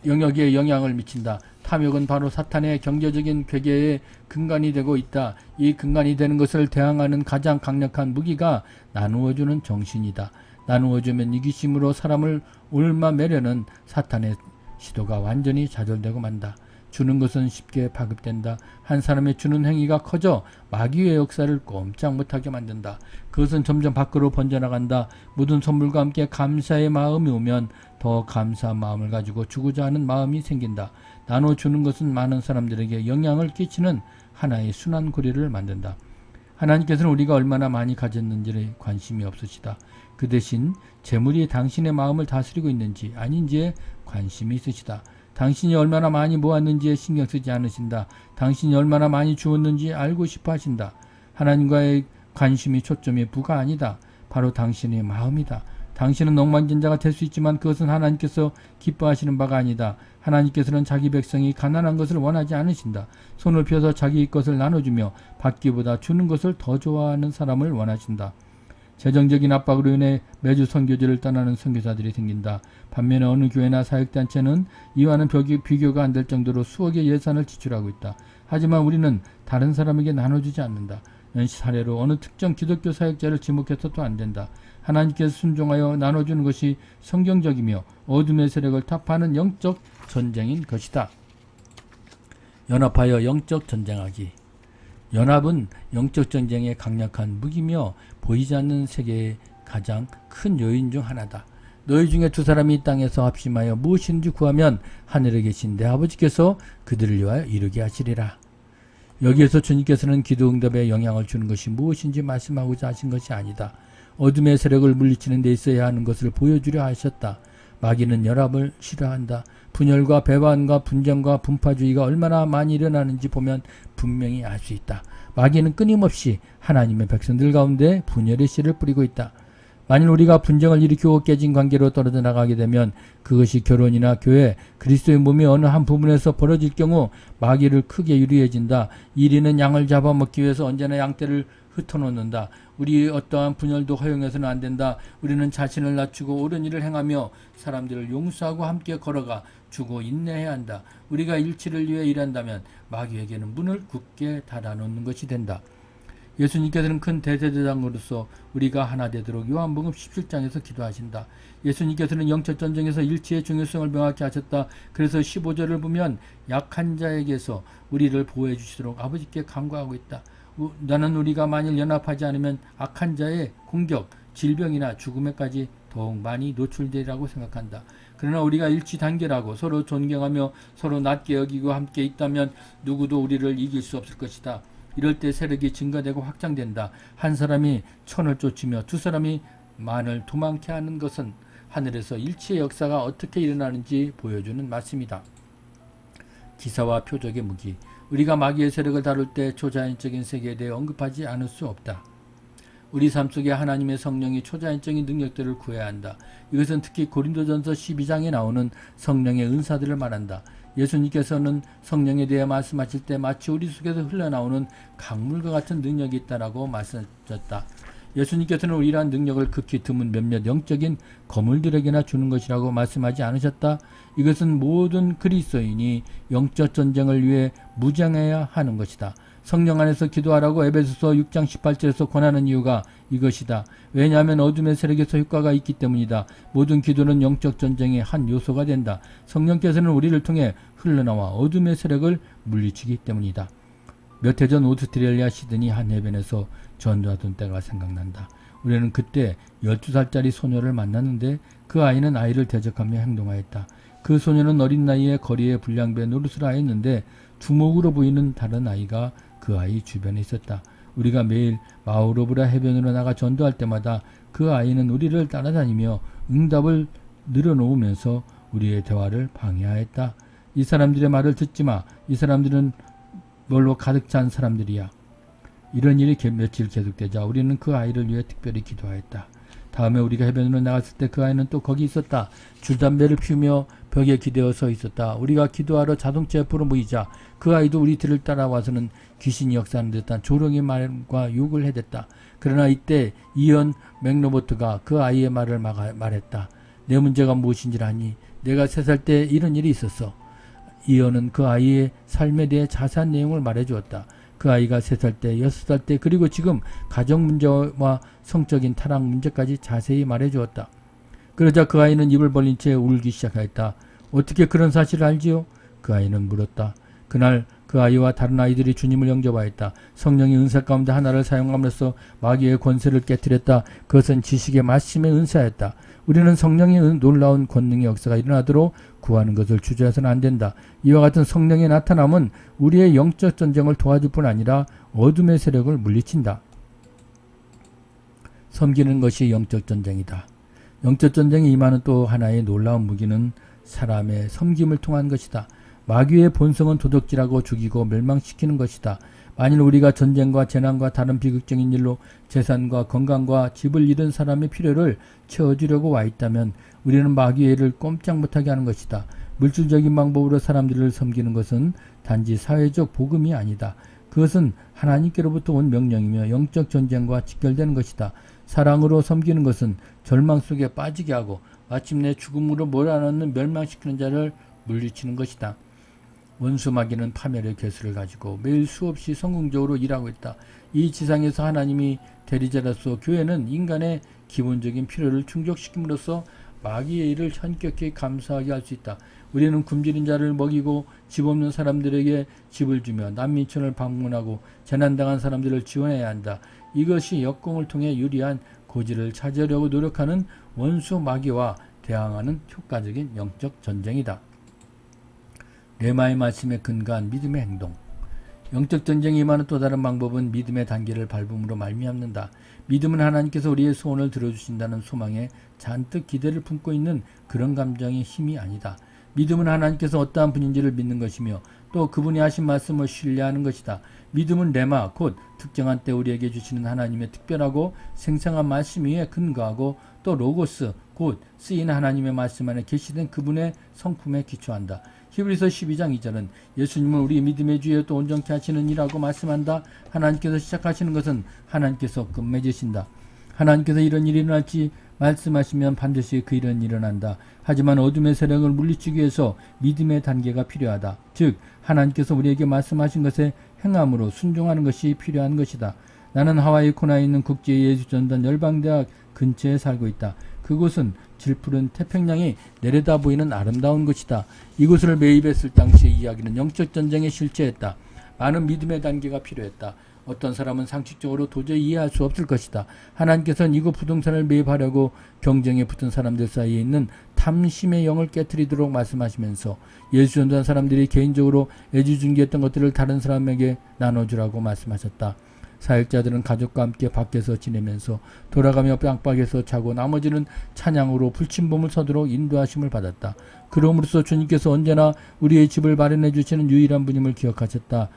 Speaker 1: 영역에 영향을 미친다. 탐욕은 바로 사탄의 경제적인 괴계의 근간이 되고 있다. 이 근간이 되는 것을 대항하는 가장 강력한 무기가 나누어주는 정신이다. 나누어주면 이기심으로 사람을 옮아매려는 사탄의 시도가 완전히 좌절되고 만다. 주는 것은 쉽게 파급된다. 한 사람의 주는 행위가 커져 마귀의 역사를 꼼짝 못하게 만든다. 그것은 점점 밖으로 번져나간다. 모든 선물과 함께 감사의 마음이 오면 더 감사한 마음을 가지고 주고자 하는 마음이 생긴다. 나눠주는 것은 많은 사람들에게 영향을 끼치는 하나의 순환고리를 만든다. 하나님께서는 우리가 얼마나 많이 가졌는지에 관심이 없으시다. 그 대신 재물이 당신의 마음을 다스리고 있는지 아닌지에 관심이 있으시다. 당신이 얼마나 많이 모았는지에 신경 쓰지 않으신다. 당신이 얼마나 많이 주었는지 알고 싶어 하신다. 하나님과의 관심이 초점이 부가 아니다. 바로 당신의 마음이다. 당신은 억만장자가 될 수 있지만 그것은 하나님께서 기뻐하시는 바가 아니다. 하나님께서는 자기 백성이 가난한 것을 원하지 않으신다. 손을 펴서 자기 것을 나눠주며 받기보다 주는 것을 더 좋아하는 사람을 원하신다. 재정적인 압박으로 인해 매주 선교지를 떠나는 선교사들이 생긴다. 반면에 어느 교회나 사역단체는 이와는 비교가 안 될 정도로 수억의 예산을 지출하고 있다. 하지만 우리는 다른 사람에게 나눠주지 않는다. 사례로 어느 특정 기독교 사역자를 지목해서도 안 된다. 하나님께서 순종하여 나눠주는 것이 성경적이며 어둠의 세력을 타파하는 영적 전쟁인 것이다. 연합하여 영적 전쟁하기. 연합은 영적 전쟁의 강력한 무기며 보이지 않는 세계의 가장 큰 요인 중 하나다. 너희 중에 두 사람이 이 땅에서 합심하여 무엇인지 구하면 하늘에 계신 내 아버지께서 그들을 위하여 이루게 하시리라. 여기에서 주님께서는 기도 응답에 영향을 주는 것이 무엇인지 말씀하고자 하신 것이 아니다. 어둠의 세력을 물리치는 데 있어야 하는 것을 보여주려 하셨다. 마귀는 연합을 싫어한다. 분열과 배반과 분쟁과 분파주의가 얼마나 많이 일어나는지 보면 분명히 알 수 있다. 마귀는 끊임없이 하나님의 백성들 가운데 분열의 씨를 뿌리고 있다. 만일 우리가 분쟁을 일으키고 깨진 관계로 떨어져 나가게 되면 그것이 결혼이나 교회, 그리스도의 몸의 어느 한 부분에서 벌어질 경우 마귀를 크게 유리해진다. 이리는 양을 잡아먹기 위해서 언제나 양떼를 흩어놓는다. 우리 어떠한 분열도 허용해서는 안 된다. 우리는 자신을 낮추고 옳은 일을 행하며 사람들을 용서하고 함께 걸어가 주고 인내해야 한다. 우리가 일치를 위해 일한다면 마귀에게는 문을 굳게 닫아놓는 것이 된다. 예수님께서는 큰 대제사장으로서 우리가 하나 되도록 요한복음 17장에서 기도하신다. 예수님께서는 영적 전쟁에서 일치의 중요성을 명확히 하셨다. 그래서 15절을 보면 약한 자에게서 우리를 보호해 주시도록 아버지께 간구하고 있다. 나는 우리가 만일 연합하지 않으면 악한 자의 공격, 질병이나 죽음에까지 더욱 많이 노출되리라고 생각한다. 그러나 우리가 일치 단결하고 서로 존경하며 서로 낮게 여기고 함께 있다면 누구도 우리를 이길 수 없을 것이다. 이럴 때 세력이 증가되고 확장된다. 한 사람이 천을 쫓으며 두 사람이 만을 도망케 하는 것은 하늘에서 일치의 역사가 어떻게 일어나는지 보여주는 말씀이다. 기사와 표적의 무기. 우리가 마귀의 세력을 다룰 때 초자연적인 세계에 대해 언급하지 않을 수 없다. 우리 삶 속에 하나님의 성령이 초자연적인 능력들을 구해야 한다. 이것은 특히 고린도전서 12장에 나오는 성령의 은사들을 말한다. 예수님께서는 성령에 대해 말씀하실 때 마치 우리 속에서 흘러나오는 강물과 같은 능력이 있다라고 말씀하셨다. 예수님께서는 이러한 능력을 극히 드문 몇몇 영적인 거물들에게나 주는 것이라고 말씀하지 않으셨다. 이것은 모든 그리스도인이 영적 전쟁을 위해 무장해야 하는 것이다. 성령 안에서 기도하라고 에베소서 6장 18절에서 권하는 이유가 이것이다. 왜냐하면 어둠의 세력에서 효과가 있기 때문이다. 모든 기도는 영적 전쟁의 한 요소가 된다. 성령께서는 우리를 통해 흘러나와 어둠의 세력을 물리치기 때문이다. 몇 해 전 오스트레일리아 시드니 한 해변에서 전도하던 때가 생각난다. 우리는 그때 12살짜리 소녀를 만났는데 그 아이는 아이를 대적하며 행동하였다. 그 소녀는 어린 나이에 거리에 불량배 노릇을 하였는데 주목으로 보이는 다른 아이가 그 아이 주변에 있었다. 우리가 매일 마우로브라 해변으로 나가 전도할 때마다 그 아이는 우리를 따라다니며 응답을 늘어놓으면서 우리의 대화를 방해하였다. 이 사람들의 말을 듣지 마. 이 사람들은 뭘로 가득 찬 사람들이야. 이런 일이 며칠 계속되자 우리는 그 아이를 위해 특별히 기도하였다. 다음에 우리가 해변으로 나갔을 때 그 아이는 또 거기 있었다. 줄담배를 피우며 벽에 기대어 서 있었다. 우리가 기도하러 자동차 옆으로 모이자 그 아이도 우리 뒤를 따라와서는 귀신이 역사하는 듯한 조롱의 말과 욕을 해댔다. 그러나 이때 이언 맥로버트가 그 아이의 말을 말했다. 내 문제가 무엇인지 아니? 내가 3살 때 이런 일이 있었어. 이언은 그 아이의 삶에 대해 자세한 내용을 말해주었다. 그 아이가 3살 때, 6살 때, 그리고 지금 가정 문제와 성적인 타락 문제까지 자세히 말해주었다. 그러자 그 아이는 입을 벌린 채 울기 시작하였다. 어떻게 그런 사실을 알지요? 그 아이는 물었다. 그날 그 아이와 다른 아이들이 주님을 영접하였다. 성령의 은사 가운데 하나를 사용함으로써 마귀의 권세를 깨뜨렸다. 그것은 지식의 말씀의 은사였다. 우리는 성령의 놀라운 권능의 역사가 일어나도록 구하는 것을 주저해서는 안 된다. 이와 같은 성령의 나타남은 우리의 영적 전쟁을 도와줄 뿐 아니라 어둠의 세력을 물리친다. 섬기는 것이 영적 전쟁이다. 영적 전쟁에 임하는 또 하나의 놀라운 무기는 사람의 섬김을 통한 것이다. 마귀의 본성은 도둑질하고 죽이고 멸망시키는 것이다. 만일 우리가 전쟁과 재난과 다른 비극적인 일로 재산과 건강과 집을 잃은 사람의 필요를 채워주려고 와 있다면 우리는 마귀의 일을 꼼짝 못하게 하는 것이다. 물질적인 방법으로 사람들을 섬기는 것은 단지 사회적 복음이 아니다. 그것은 하나님께로부터 온 명령이며 영적 전쟁과 직결되는 것이다. 사랑으로 섬기는 것은 절망 속에 빠지게 하고 마침내 죽음으로 몰아넣는 멸망시키는 자를 물리치는 것이다. 원수 마귀는 파멸의 괴수를 가지고 매일 수없이 성공적으로 일하고 있다. 이 지상에서 하나님이 대리자로서 교회는 인간의 기본적인 필요를 충족시킴으로써 마귀의 일을 현격히 감수하게 할 수 있다. 우리는 굶주린 자를 먹이고 집 없는 사람들에게 집을 주며 난민촌을 방문하고 재난당한 사람들을 지원해야 한다. 이것이 역공을 통해 유리한 고지를 차지하려고 노력하는 원수 마귀와 대항하는 효과적인 영적 전쟁이다. 레마의 말씀에 근거한 믿음의 행동. 영적 전쟁이 임하는 또 다른 방법은 믿음의 단계를 밟음으로 말미암는다. 믿음은 하나님께서 우리의 소원을 들어주신다는 소망에 잔뜩 기대를 품고 있는 그런 감정의 힘이 아니다. 믿음은 하나님께서 어떠한 분인지를 믿는 것이며 또 그분이 하신 말씀을 신뢰하는 것이다. 믿음은 레마, 곧 특정한 때 우리에게 주시는 하나님의 특별하고 생생한 말씀 위에 근거하고, 또 로고스, 곧 쓰인 하나님의 말씀 안에 계시된 그분의 성품에 기초한다. 히브리서 12장 2절은 예수님은 우리 믿음의 주에 또 온전케 하시는 이라고 말씀한다. 하나님께서 시작하시는 것은 하나님께서 끝맺으신다. 하나님께서 이런 일이 일어날지 말씀하시면 반드시 그 일은 일어난다. 하지만 어둠의 세력을 물리치기 위해서 믿음의 단계가 필요하다. 즉 하나님께서 우리에게 말씀하신 것에 행함으로 순종하는 것이 필요한 것이다. 나는 하와이 코나에 있는 국제예수전단 열방대학 근처에 살고 있다. 그곳은 질푸른 태평양이 내려다 보이는 아름다운 곳이다. 이곳을 매입했을 당시의 이야기는 영적 전쟁의 실체였다. 많은 믿음의 단계가 필요했다. 어떤 사람은 상식적으로 도저히 이해할 수 없을 것이다. 하나님께서는 이곳 부동산을 매입하려고 경쟁에 붙은 사람들 사이에 있는 탐심의 영을 깨트리도록 말씀하시면서 예수 전도한 사람들이 개인적으로 애지중지했던 것들을 다른 사람에게 나눠주라고 말씀하셨다. 사역자들은 가족과 함께 밖에서 지내면서 돌아가며 깜빡에서 자고 나머지는 찬양으로 불침범을 서도록 인도하심을 받았다. 그러므로써 주님께서 언제나 우리의 집을 마련해 주시는 유일한 분임을 기억하셨다.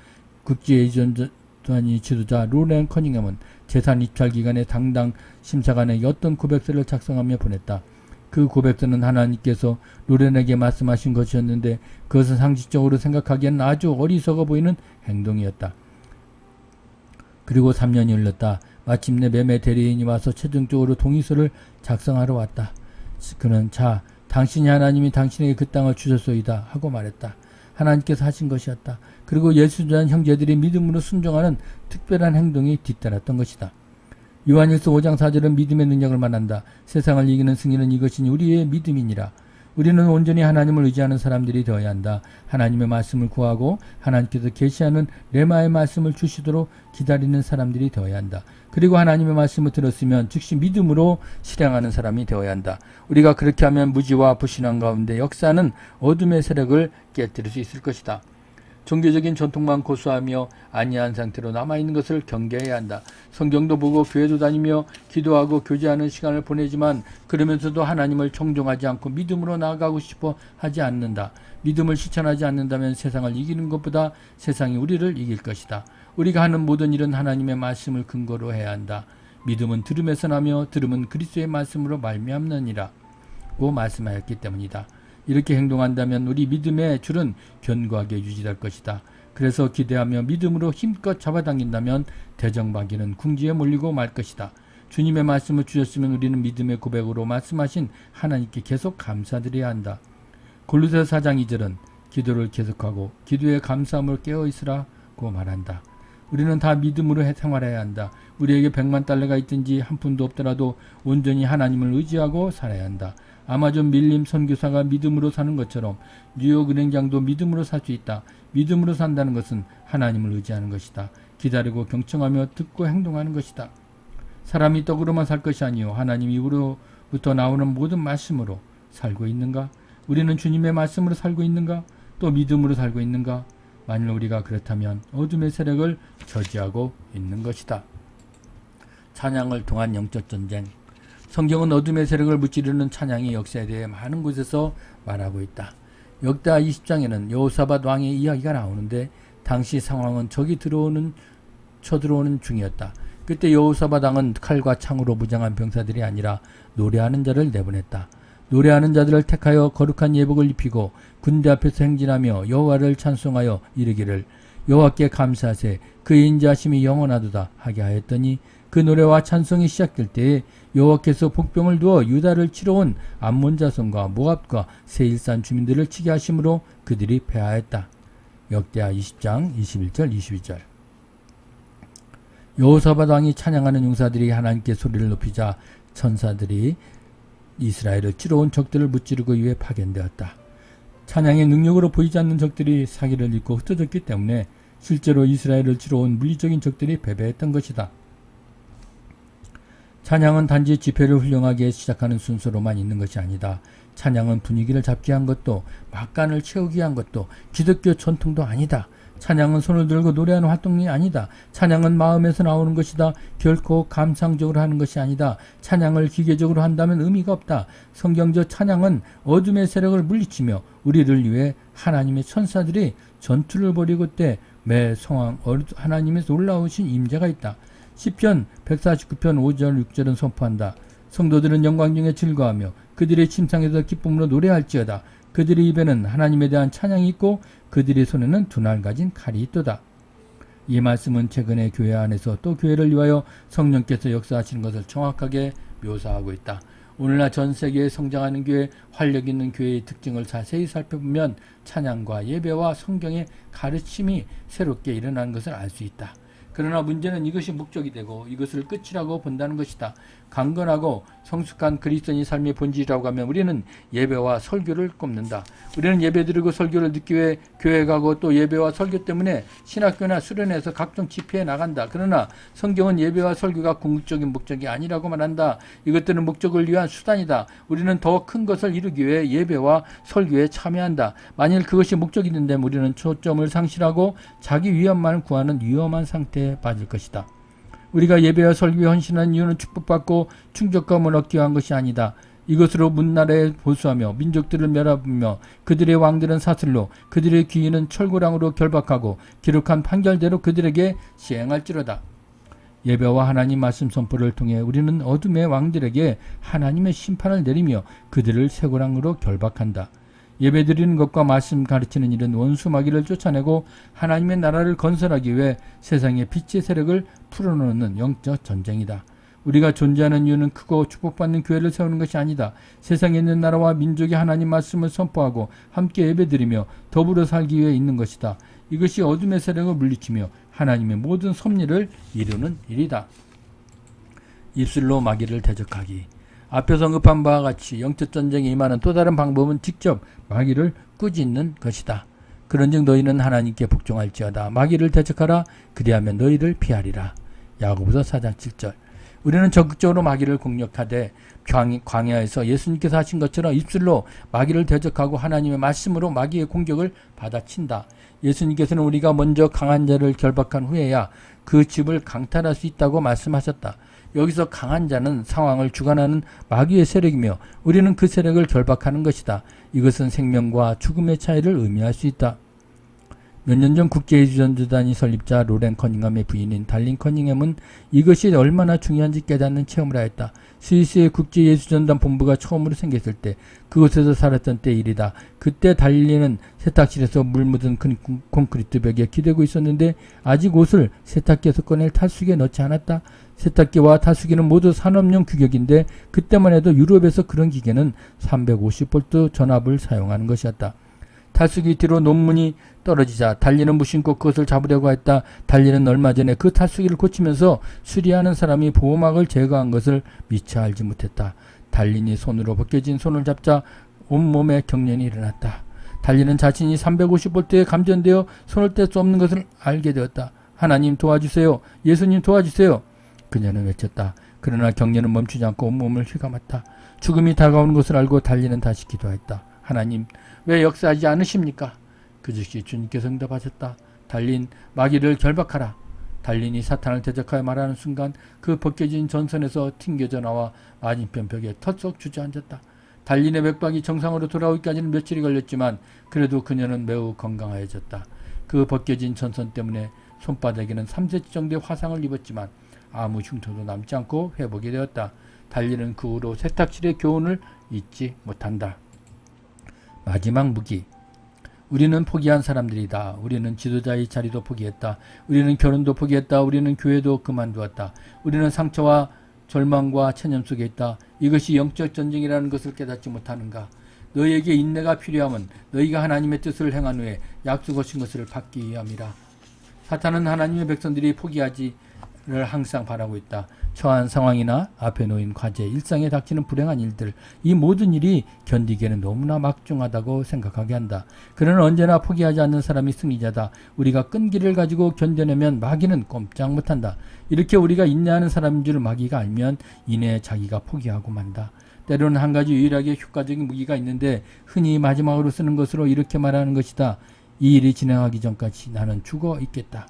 Speaker 1: 국제예전단위 지도자 로렌 커닝ham은 재산 입찰 기간에 당당 심사관에게 어떤 고백서를 작성하며 보냈다. 그 고백서는 하나님께서 로렌에게 말씀하신 것이었는데 그것은 상식적으로 생각하기엔 아주 어리석어 보이는 행동이었다. 그리고 3년이 흘렀다. 마침내 매매 대리인이 와서 최종적으로 동의서를 작성하러 왔다. 그는 자, 당신이 하나님이 당신에게 그 땅을 주셨소이다 하고 말했다. 하나님께서 하신 것이었다. 그리고 예수전 형제들이 믿음으로 순종하는 특별한 행동이 뒤따랐던 것이다. 요한일서 5장 4절은 믿음의 능력을 말한다. 세상을 이기는 승리는 이것이니 우리의 믿음이니라. 우리는 온전히 하나님을 의지하는 사람들이 되어야 한다. 하나님의 말씀을 구하고 하나님께서 계시하는 레마의 말씀을 주시도록 기다리는 사람들이 되어야 한다. 그리고 하나님의 말씀을 들었으면 즉시 믿음으로 실행하는 사람이 되어야 한다. 우리가 그렇게 하면 무지와 불신앙 가운데 역사는 어둠의 세력을 깨뜨릴 수 있을 것이다. 종교적인 전통만 고수하며 안이한 상태로 남아있는 것을 경계해야 한다. 성경도 보고 교회도 다니며 기도하고 교제하는 시간을 보내지만 그러면서도 하나님을 청종하지 않고 믿음으로 나아가고 싶어 하지 않는다. 믿음을 실천하지 않는다면 세상을 이기는 것보다 세상이 우리를 이길 것이다. 우리가 하는 모든 일은 하나님의 말씀을 근거로 해야 한다. 믿음은 들음에서 나며 들음은 그리스도의 말씀으로 말미암느니라 고 말씀하였기 때문이다. 이렇게 행동한다면 우리 믿음의 줄은 견고하게 유지될 것이다. 그래서 기대하며 믿음으로 힘껏 잡아당긴다면 대적마귀는 궁지에 몰리고 말 것이다. 주님의 말씀을 주셨으면 우리는 믿음의 고백으로 말씀하신 하나님께 계속 감사드려야 한다. 골로새서 4장 2절은 기도를 계속하고 기도에 감사함을 깨어있으라고 말한다. 우리는 다 믿음으로 생활해야 한다. 우리에게 100만 달러가 있든지 한 푼도 없더라도 온전히 하나님을 의지하고 살아야 한다. 아마존 밀림 선교사가 믿음으로 사는 것처럼 뉴욕 은행장도 믿음으로 살 수 있다. 믿음으로 산다는 것은 하나님을 의지하는 것이다. 기다리고 경청하며 듣고 행동하는 것이다. 사람이 떡으로만 살 것이 아니요 하나님 입으로부터 나오는 모든 말씀으로 살고 있는가? 우리는 주님의 말씀으로 살고 있는가? 또 믿음으로 살고 있는가? 만일 우리가 그렇다면 어둠의 세력을 저지하고 있는 것이다. 찬양을 통한 영적 전쟁. 성경은 어둠의 세력을 무찌르는 찬양의 역사에 대해 많은 곳에서 말하고 있다. 역대하 20장에는 여호사밧 왕의 이야기가 나오는데 당시 상황은 적이 쳐들어오는 중이었다. 그때 여호사밧 왕은 칼과 창으로 무장한 병사들이 아니라 노래하는 자를 내보냈다. 노래하는 자들을 택하여 거룩한 예복을 입히고 군대 앞에서 행진하며 여호와를 찬송하여 이르기를 여호와께 감사하세 그의 인자하심이 영원하도다 하게 하였더니 그 노래와 찬송이 시작될 때에 여호와께서 복병을 두어 유다를 치러 온 암몬 자손과 모압과 세일산 주민들을 치게 하심으로 그들이 패하였다. 역대하 20장 21절 22절. 여호사밧 왕이 찬양하는 용사들이 하나님께 소리를 높이자 천사들이 이스라엘을 치러 온 적들을 무찌르기 위해 파견되었다. 찬양의 능력으로 보이지 않는 적들이 사기를 잃고 흩어졌기 때문에 실제로 이스라엘을 치러 온 물리적인 적들이 패배했던 것이다. 찬양은 단지 집회를 훌륭하게 시작하는 순서로만 있는 것이 아니다. 찬양은 분위기를 잡게 한 것도 막간을 채우기 위한 것도 기독교 전통도 아니다. 찬양은 손을 들고 노래하는 활동이 아니다. 찬양은 마음에서 나오는 것이다. 결코 감상적으로 하는 것이 아니다. 찬양을 기계적으로 한다면 의미가 없다. 성경적 찬양은 어둠의 세력을 물리치며 우리를 위해 하나님의 천사들이 전투를 벌이고 때 매 성황 하나님의 놀라우신 임재가 있다. 시편 149편 5절 6절은 선포한다. 성도들은 영광 중에 즐거워하며 그들의 침상에서 기쁨으로 노래할지어다. 그들의 입에는 하나님에 대한 찬양이 있고 그들의 손에는 두 날 가진 칼이 있도다. 이 말씀은 최근에 교회 안에서 또 교회를 위하여 성령께서 역사하시는 것을 정확하게 묘사하고 있다. 오늘날 전 세계에 성장하는 교회, 활력 있는 교회의 특징을 자세히 살펴보면 찬양과 예배와 성경의 가르침이 새롭게 일어나는 것을 알 수 있다. 그러나 문제는 이것이 목적이 되고 이것을 끝이라고 본다는 것이다. 강건하고 성숙한 그리스도인의 삶의 본질이라고 하면 우리는 예배와 설교를 꼽는다. 우리는 예배드리고 설교를 듣기 위해 교회 가고 또 예배와 설교 때문에 신학교나 수련회에서 각종 집회에 나간다. 그러나 성경은 예배와 설교가 궁극적인 목적이 아니라고 말한다. 이것들은 목적을 위한 수단이다. 우리는 더 큰 것을 이루기 위해 예배와 설교에 참여한다. 만일 그것이 목적이 된다면 우리는 초점을 상실하고 자기 위험만을 구하는 위험한 상태에 빠질 것이다. 우리가 예배와 설교에 헌신한 이유는 축복받고 충족감을 얻기 위한 것이 아니다. 이것으로 문나라에 보수하며 민족들을 멸하며 그들의 왕들은 사슬로 그들의 귀인은 철고랑으로 결박하고 기록한 판결대로 그들에게 시행할지로다. 예배와 하나님 말씀 선포를 통해 우리는 어둠의 왕들에게 하나님의 심판을 내리며 그들을 쇠고랑으로 결박한다. 예배드리는 것과 말씀 가르치는 일은 원수 마귀를 쫓아내고 하나님의 나라를 건설하기 위해 세상의 빛의 세력을 풀어놓는 영적 전쟁이다. 우리가 존재하는 이유는 크고 축복받는 교회를 세우는 것이 아니다. 세상에 있는 나라와 민족이 하나님 말씀을 선포하고 함께 예배드리며 더불어 살기 위해 있는 것이다. 이것이 어둠의 세력을 물리치며 하나님의 모든 섭리를 이루는 일이다. 입술로 마귀를 대적하기. 앞에서 언급한 바와 같이 영적 전쟁에 임하는 또 다른 방법은 직접 마귀를 꾸짖는 것이다. 그런즉 너희는 하나님께 복종할지어다. 마귀를 대적하라. 그리하면 너희를 피하리라. 야고보서 4장 7절. 우리는 적극적으로 마귀를 공격하되 광야에서 예수님께서 하신 것처럼 입술로 마귀를 대적하고 하나님의 말씀으로 마귀의 공격을 받아친다. 예수님께서는 우리가 먼저 강한 자를 결박한 후에야 그 집을 강탈할 수 있다고 말씀하셨다. 여기서 강한 자는 상황을 주관하는 마귀의 세력이며 우리는 그 세력을 결박하는 것이다. 이것은 생명과 죽음의 차이를 의미할 수 있다. 몇 년 전 국제예수전도단이 설립자 로렌 커닝엄의 부인인 달린 커닝엄은 이것이 얼마나 중요한지 깨닫는 체험을 하였다. 스위스의 국제예수전도단 본부가 처음으로 생겼을 때 그곳에서 살았던 때 일이다. 그때 달린은 세탁실에서 물 묻은 콘크리트 벽에 기대고 있었는데 아직 옷을 세탁기에서 꺼낼 탈수기에 넣지 않았다. 세탁기와 탈수기는 모두 산업용 규격인데 그때만 해도 유럽에서 그런 기계는 350V 전압을 사용하는 것이었다. 탈수기 뒤로 논문이 떨어지자 달리는 무심코 그것을 잡으려고 했다. 달리는 얼마 전에 그 탈수기를 고치면서 수리하는 사람이 보호막을 제거한 것을 미처 알지 못했다. 달린이 손으로 벗겨진 손을 잡자 온몸에 경련이 일어났다. 달리는 자신이 350V에 감전되어 손을 뗄 수 없는 것을 알게 되었다. 하나님 도와주세요. 예수님 도와주세요. 그녀는 외쳤다. 그러나 경련은 멈추지 않고 온몸을 휘감았다. 죽음이 다가오는 것을 알고 달리는 다시 기도했다. 하나님, 왜 역사하지 않으십니까? 그 즉시 주님께서 응답하셨다. 달린 마귀를 결박하라. 달린이 사탄을 대적하여 말하는 순간 그 벗겨진 전선에서 튕겨져 나와 맞은편 벽에 털썩 주저앉았다. 달린의 맥박이 정상으로 돌아오기까지는 며칠이 걸렸지만 그래도 그녀는 매우 건강해졌다. 그 벗겨진 전선 때문에 손바닥에는 3cm 정도의 화상을 입었지만 아무 흉터도 남지 않고 회복이 되었다. 달리는 그 후로 세탁실의 교훈을 잊지 못한다. 마지막 무기. 우리는 포기한 사람들이다. 우리는 지도자의 자리도 포기했다. 우리는 결혼도 포기했다. 우리는 교회도 그만두었다. 우리는 상처와 절망과 체념 속에 있다. 이것이 영적 전쟁이라는 것을 깨닫지 못하는가? 너희에게 인내가 필요함은 너희가 하나님의 뜻을 행한 후에 약속하신 것을 받기 위함이라. 사탄은 하나님의 백성들이 포기하지를 항상 바라고 있다. 처한 상황이나 앞에 놓인 과제, 일상에 닥치는 불행한 일들, 이 모든 일이 견디기에는 너무나 막중하다고 생각하게 한다. 그러나 언제나 포기하지 않는 사람이 승리자다. 우리가 끈기를 가지고 견뎌내면 마귀는 꼼짝 못한다. 이렇게 우리가 인내하는 사람인 줄 마귀가 알면 이내 자기가 포기하고 만다. 때로는 한 가지 유일하게 효과적인 무기가 있는데 흔히 마지막으로 쓰는 것으로 이렇게 말하는 것이다. 이 일이 진행하기 전까지 나는 죽어 있겠다.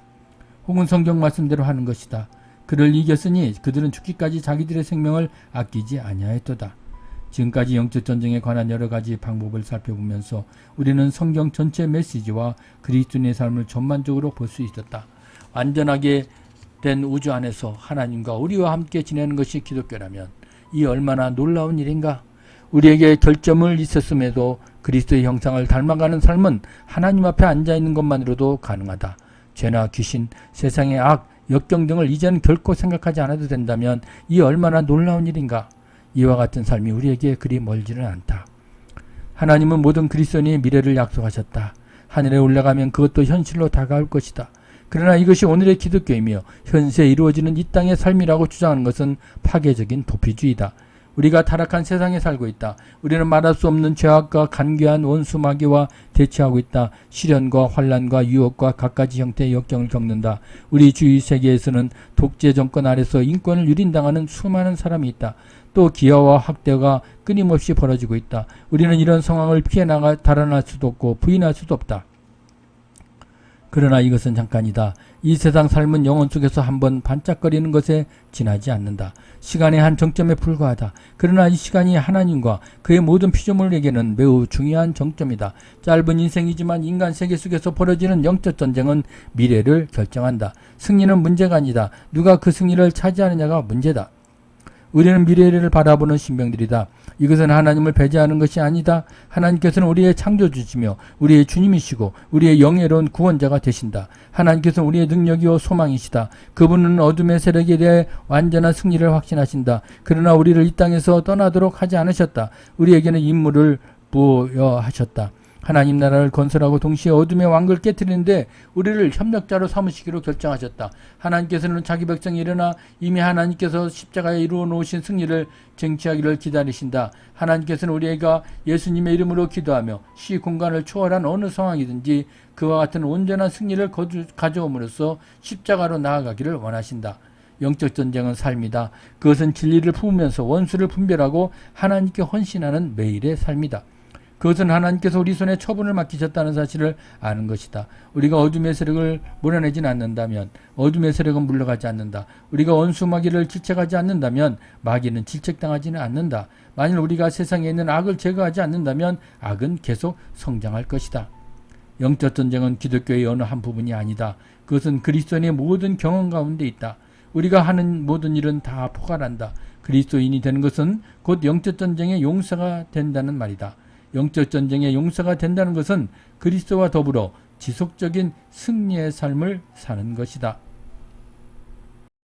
Speaker 1: 혹은 성경 말씀대로 하는 것이다. 그를 이겼으니 그들은 죽기까지 자기들의 생명을 아끼지 아니하였도다. 지금까지 영적 전쟁에 관한 여러 가지 방법을 살펴보면서 우리는 성경 전체 메시지와 그리스도인의 삶을 전반적으로 볼 수 있었다. 완전하게 된 우주 안에서 하나님과 우리와 함께 지내는 것이 기독교라면 이 얼마나 놀라운 일인가. 우리에게 결점을 있었음에도 그리스도의 형상을 닮아가는 삶은 하나님 앞에 앉아있는 것만으로도 가능하다. 죄나 귀신, 세상의 악, 역경 등을 이제는 결코 생각하지 않아도 된다면 이 얼마나 놀라운 일인가. 이와 같은 삶이 우리에게 그리 멀지는 않다. 하나님은 모든 그리스도인의 미래를 약속하셨다. 하늘에 올라가면 그것도 현실로 다가올 것이다. 그러나 이것이 오늘의 기독교이며 현세 이루어지는 이 땅의 삶이라고 주장하는 것은 파괴적인 도피주의다. 우리가 타락한 세상에 살고 있다. 우리는 말할 수 없는 죄악과 간교한 원수 마귀와 대치하고 있다. 시련과 환난과 유혹과 갖가지 형태의 역경을 겪는다. 우리 주위 세계에서는 독재 정권 아래서 인권을 유린당하는 수많은 사람이 있다. 또 기아와 학대가 끊임없이 벌어지고 있다. 우리는 이런 상황을 피해 달아날 수도 없고 부인할 수도 없다. 그러나 이것은 잠깐이다. 이 세상 삶은 영혼 속에서 한번 반짝거리는 것에 지나지 않는다. 시간의 한 정점에 불과하다. 그러나 이 시간이 하나님과 그의 모든 피조물에게는 매우 중요한 정점이다. 짧은 인생이지만 인간 세계 속에서 벌어지는 영적 전쟁은 미래를 결정한다. 승리는 문제가 아니다. 누가 그 승리를 차지하느냐가 문제다. 우리는 미래를 바라보는 신병들이다. 이것은 하나님을 배제하는 것이 아니다. 하나님께서는 우리의 창조주시며 우리의 주님이시고 우리의 영예로운 구원자가 되신다. 하나님께서는 우리의 능력이요 소망이시다. 그분은 어둠의 세력에 대해 완전한 승리를 확신하신다. 그러나 우리를 이 땅에서 떠나도록 하지 않으셨다. 우리에게는 임무를 부여하셨다. 하나님 나라를 건설하고 동시에 어둠의 왕국을 깨뜨리는데 우리를 협력자로 삼으시기로 결정하셨다. 하나님께서는 자기 백성이 일어나 이미 하나님께서 십자가에 이루어 놓으신 승리를 쟁취하기를 기다리신다. 하나님께서는 우리가 예수님의 이름으로 기도하며 시 공간을 초월한 어느 상황이든지 그와 같은 온전한 승리를 가져옴으로써 십자가로 나아가기를 원하신다. 영적 전쟁은 삶이다. 그것은 진리를 품으면서 원수를 분별하고 하나님께 헌신하는 매일의 삶이다. 그것은 하나님께서 우리 손에 처분을 맡기셨다는 사실을 아는 것이다. 우리가 어둠의 세력을 몰아내진 않는다면 어둠의 세력은 물러가지 않는다. 우리가 원수 마귀를 질책하지 않는다면 마귀는 질책당하지는 않는다. 만일 우리가 세상에 있는 악을 제거하지 않는다면 악은 계속 성장할 것이다. 영적 전쟁은 기독교의 어느 한 부분이 아니다. 그것은 그리스도인의 모든 경험 가운데 있다. 우리가 하는 모든 일은 다 포괄한다. 그리스도인이 되는 것은 곧 영적 전쟁의 용사가 된다는 말이다. 영적 전쟁의 용사가 된다는 것은 그리스도와 더불어 지속적인 승리의 삶을 사는 것이다.